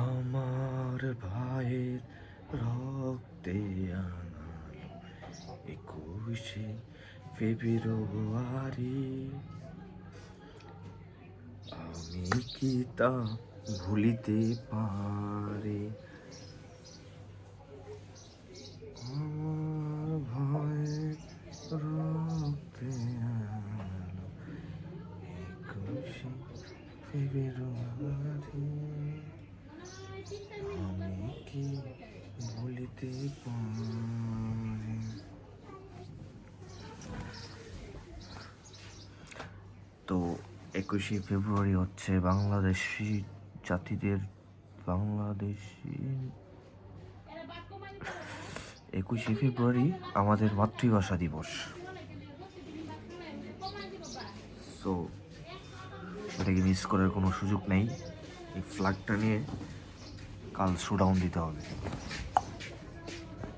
আমার ভাইয়ের রক্তে আনালো 21শে ফেব্রুয়ারি। আমি কি তা ভুলিতে পারি? আমার ভাইয়ের রক্তে আনালো 21শে ফেব্রুয়ারি। আমি কি ভুলিতে পারি? তো 21শে ফেব্রুয়ারি হচ্ছে বাংলাদেশি জাতিদের বাংলাদেশি 21শে ফেব্রুয়ারি আমাদের মাতৃভাষা দিবস। সো এটাকে মিস করার কোনো সুযোগ নেই। এই ফ্ল্যাগটা নিয়ে কাল শোডাউন দিতে হবে।